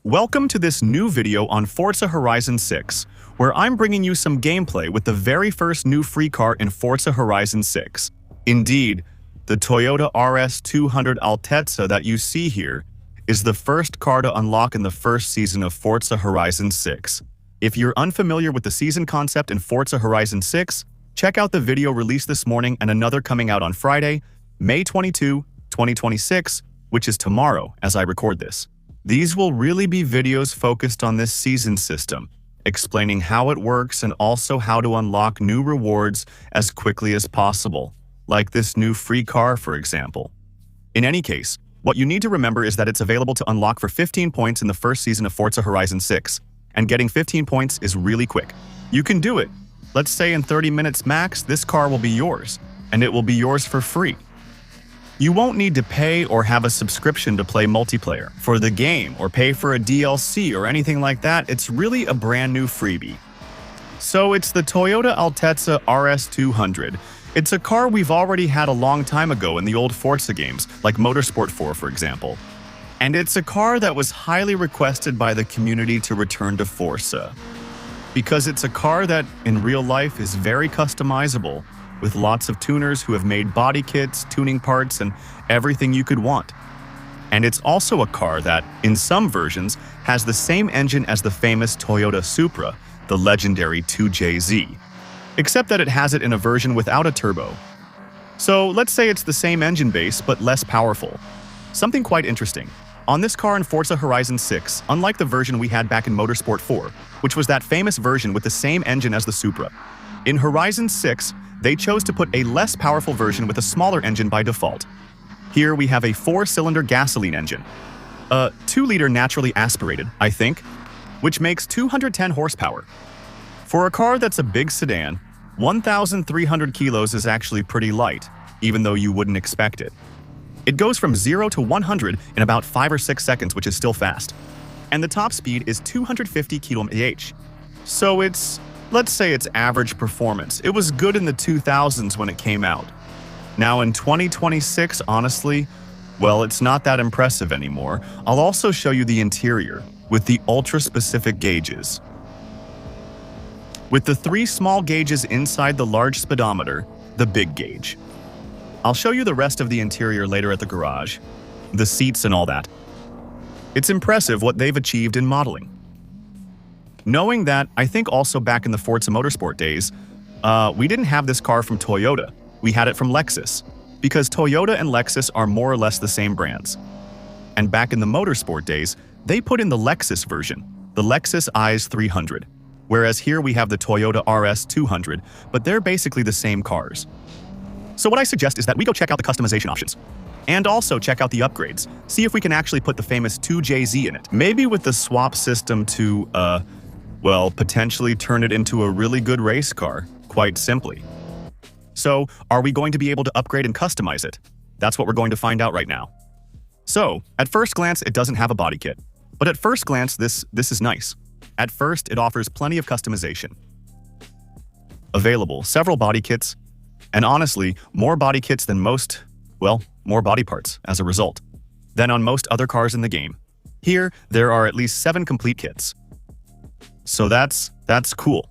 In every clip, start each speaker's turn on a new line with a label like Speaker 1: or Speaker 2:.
Speaker 1: Welcome to this new video on Forza Horizon 6, where I'm bringing you some gameplay with the very first new free car in Forza Horizon 6. Indeed, the Toyota RS200 Altezza that you see here is the first car to unlock in the first season of Forza Horizon 6. If you're unfamiliar with the season concept in Forza Horizon 6, check out the video released this morning and another coming out on Friday, May 22, 2026, which is tomorrow as I record this. These will really be videos focused on this season system, explaining how it works and also how to unlock new rewards as quickly as possible, like this new free car, for example. In any case, what you need to remember is that it's available to unlock for 15 points in the first season of Forza Horizon 6, and getting 15 points is really quick. You can do it. Let's say in 30 minutes max, this car will be yours, and it will be yours for free. You won't need to pay or have a subscription to play multiplayer for the game or pay for a DLC or anything like that. It's really a brand new freebie. So it's the Toyota Altezza RS200. It's a car we've already had a long time ago in the old Forza games, like Motorsport 4 for example. And it's a car that was highly requested by the community to return to Forza. Because it's a car that, in real life, is very customizable, with lots of tuners who have made body kits, tuning parts, and everything you could want. And it's also a car that, in some versions, has the same engine as the famous Toyota Supra, the legendary 2JZ, except that it has it in a version without a turbo. So let's say it's the same engine base, but less powerful. Something quite interesting. On this car in Forza Horizon 6, unlike the version we had back in Motorsport 4, which was that famous version with the same engine as the Supra, in Horizon 6, they chose to put a less powerful version with a smaller engine by default. Here we have a 4-cylinder gasoline engine, a 2-liter naturally aspirated, I think, which makes 210 horsepower. For a car that's a big sedan, 1,300 kilos is actually pretty light, even though you wouldn't expect it. It goes from 0 to 100 in about 5 or 6 seconds, which is still fast. And the top speed is 250 km/h. So let's say it's average performance. It was good in the 2000s when it came out. Now in 2026, honestly, well, it's not that impressive anymore. I'll also show you the interior with the ultra-specific gauges. With the 3 small gauges inside the large speedometer, the big gauge. I'll show you the rest of the interior later at the garage, the seats and all that. It's impressive what they've achieved in modeling. Knowing that, I think also back in the Forza Motorsport days, we didn't have this car from Toyota, we had it from Lexus, because Toyota and Lexus are more or less the same brands. And back in the Motorsport days, they put in the Lexus version, the Lexus IS 300, whereas here we have the Toyota RS200, but they're basically the same cars. So what I suggest is that we go check out the customization options, and also check out the upgrades, see if we can actually put the famous 2JZ in it, maybe with the swap system to, well, potentially turn it into a really good race car, quite simply. So, are we going to be able to upgrade and customize it? That's what we're going to find out right now. So, at first glance, it doesn't have a body kit. But at first glance, this is nice. At first, it offers plenty of customization. Available, several body kits, and honestly, more body kits than most, well, more body parts as a result, than on most other cars in the game. Here, there are at least 7 complete kits. So that's cool.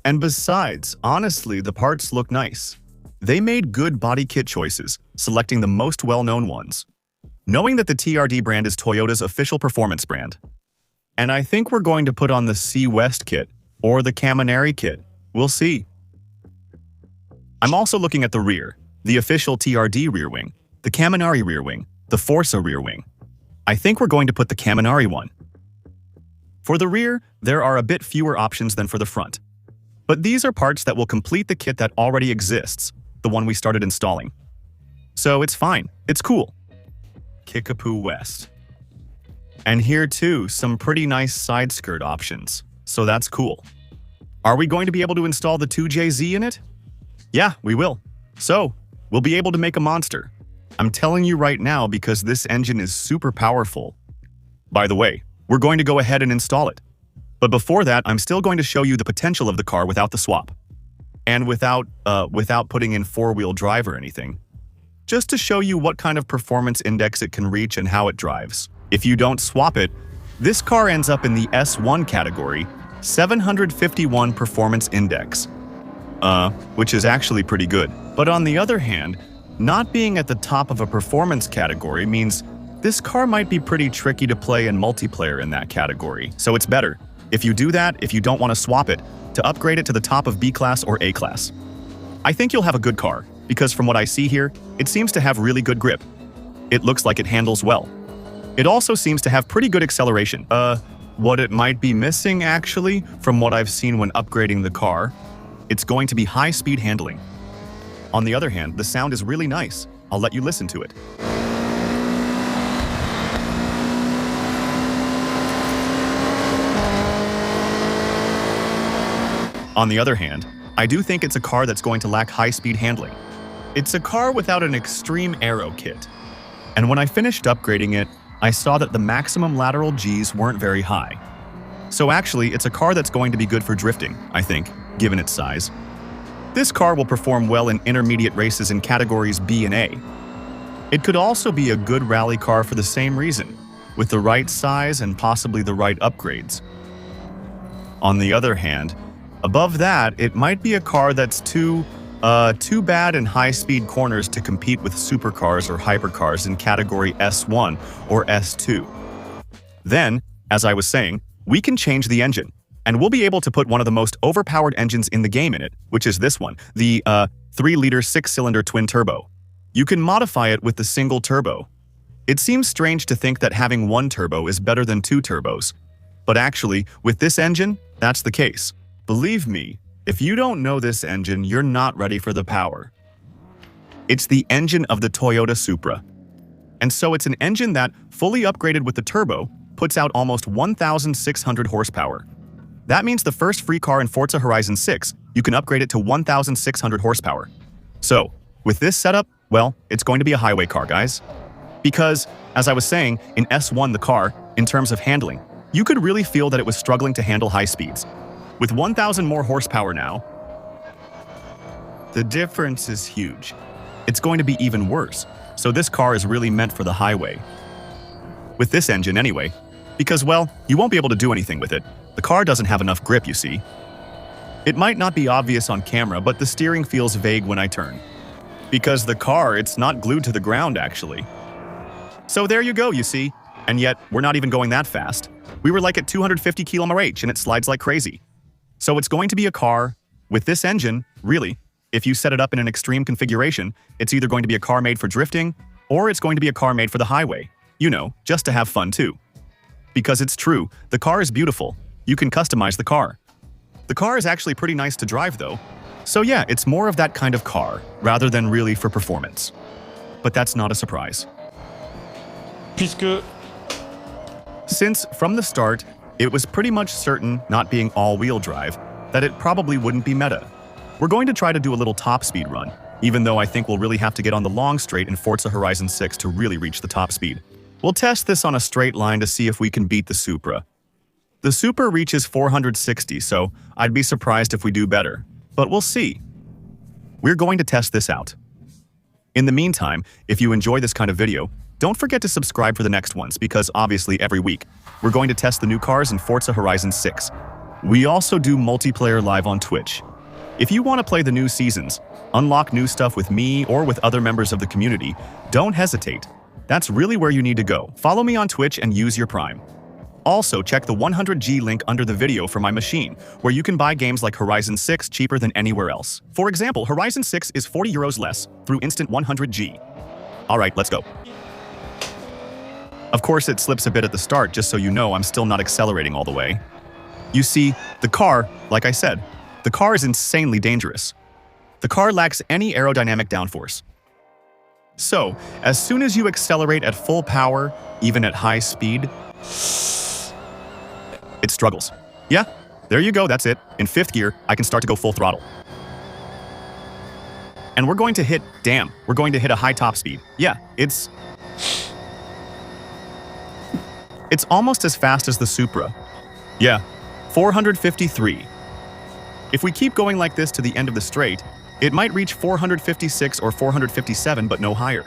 Speaker 1: And besides, honestly, the parts look nice. They made good body kit choices, selecting the most well-known ones. Knowing that the TRD brand is Toyota's official performance brand. And I think we're going to put on the C West kit, or the Caminari kit. We'll see. I'm also looking at the rear, the official TRD rear wing, the Caminari rear wing, the Forza rear wing. I think we're going to put the Caminari one. For the rear, there are a bit fewer options than for the front. But these are parts that will complete the kit that already exists, the one we started installing. So it's fine, it's cool. Kickapoo West. And here too, some pretty nice side skirt options, so that's cool. Are we going to be able to install the 2JZ in it? Yeah, we will. So, we'll be able to make a monster. I'm telling you right now because this engine is super powerful. By the way, we're going to go ahead and install it. But before that, I'm still going to show you the potential of the car without the swap. And without putting in 4-wheel drive or anything. Just to show you what kind of performance index it can reach and how it drives. If you don't swap it, This car ends up in the S1 category, 751 Performance Index. Which is actually pretty good. But on the other hand, not being at the top of a performance category means this car might be pretty tricky to play in multiplayer in that category. So it's better, if you do that, if you don't want to swap it, to upgrade it to the top of B class or A class. I think you'll have a good car, because from what I see here, it seems to have really good grip. It looks like it handles well. It also seems to have pretty good acceleration. What it might be missing actually, from what I've seen when upgrading the car, it's going to be high-speed handling. On the other hand, the sound is really nice. I'll let you listen to it. On the other hand, I do think it's a car that's going to lack high-speed handling. It's a car without an extreme aero kit. And when I finished upgrading it, I saw that the maximum lateral Gs weren't very high. So actually, it's a car that's going to be good for drifting, I think, given its size. This car will perform well in intermediate races in categories B and A. It could also be a good rally car for the same reason, with the right size and possibly the right upgrades. On the other hand, above that, it might be a car that's too bad in high-speed corners to compete with supercars or hypercars in category S1 or S2. Then, as I was saying, we can change the engine, and we'll be able to put one of the most overpowered engines in the game in it, which is this one, the 3-liter 6-cylinder twin-turbo. You can modify it with the single turbo. It seems strange to think that having one turbo is better than 2 turbos, but actually, with this engine, that's the case. Believe me, if you don't know this engine, you're not ready for the power. It's the engine of the Toyota Supra. And so it's an engine that, fully upgraded with the turbo, puts out almost 1,600 horsepower. That means the first free car in Forza Horizon 6, you can upgrade it to 1,600 horsepower. So, with this setup, well, it's going to be a highway car, guys. Because, as I was saying, in S1 the car, in terms of handling, you could really feel that it was struggling to handle high speeds. With 1,000 more horsepower now, the difference is huge. It's going to be even worse, so this car is really meant for the highway. With this engine anyway, because, well, you won't be able to do anything with it. The car doesn't have enough grip, you see. It might not be obvious on camera, but the steering feels vague when I turn. Because the car, it's not glued to the ground, actually. So there you go, you see. And yet, we're not even going that fast. We were like at 250 km/h, and it slides like crazy. So it's going to be a car with this engine, really. If you set it up in an extreme configuration, it's either going to be a car made for drifting, or it's going to be a car made for the highway. You know, just to have fun too. Because it's true, the car is beautiful. You can customize the car. The car is actually pretty nice to drive though. So yeah, it's more of that kind of car, rather than really for performance. But that's not a surprise. Since, from the start, it was pretty much certain, not being all-wheel drive, that it probably wouldn't be meta. We're going to try to do a little top speed run, even though I think we'll really have to get on the long straight in Forza Horizon 6 to really reach the top speed. We'll test this on a straight line to see if we can beat the Supra. The Supra reaches 460, so I'd be surprised if we do better. But we'll see. We're going to test this out. In the meantime, if you enjoy this kind of video, don't forget to subscribe for the next ones, because obviously every week, we're going to test the new cars in Forza Horizon 6. We also do multiplayer live on Twitch. If you want to play the new seasons, unlock new stuff with me or with other members of the community, don't hesitate. That's really where you need to go. Follow me on Twitch and use your Prime. Also, check the 100G link under the video for my machine, where you can buy games like Horizon 6 cheaper than anywhere else. For example, Horizon 6 is €40 less through instant 100G. Alright, let's go. Of course, it slips a bit at the start, just so you know I'm still not accelerating all the way. You see, the car, like I said, the car is insanely dangerous. The car lacks any aerodynamic downforce. So, as soon as you accelerate at full power, even at high speed, it struggles. Yeah, there you go, that's it. In 5th gear, I can start to go full throttle. And we're going to hit a high top speed. Yeah, it's almost as fast as the Supra. Yeah, 453. If we keep going like this to the end of the straight, it might reach 456 or 457, but no higher.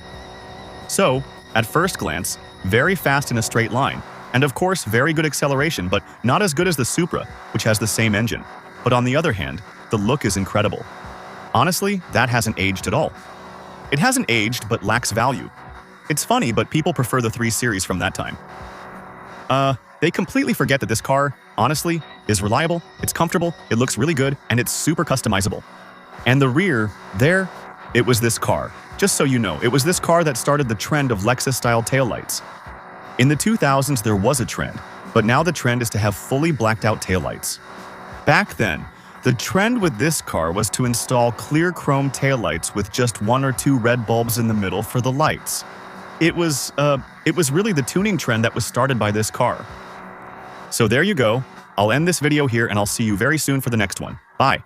Speaker 1: So, at first glance, very fast in a straight line, And of course, very good acceleration, but not as good as the Supra, which has the same engine. But on the other hand, the look is incredible. Honestly, that hasn't aged at all. It hasn't aged, but lacks value. It's funny, but people prefer the 3 Series from that time. They completely forget that this car, honestly, is reliable, it's comfortable, it looks really good, and it's super customizable. And the rear, there, it was this car. Just so you know, it was this car that started the trend of Lexus-style taillights. In the 2000s, there was a trend, but now the trend is to have fully blacked-out taillights. Back then, the trend with this car was to install clear chrome taillights with just 1 or 2 red bulbs in the middle for the lights. It was really the tuning trend that was started by this car. So there you go. I'll end this video here and I'll see you very soon for the next one. Bye.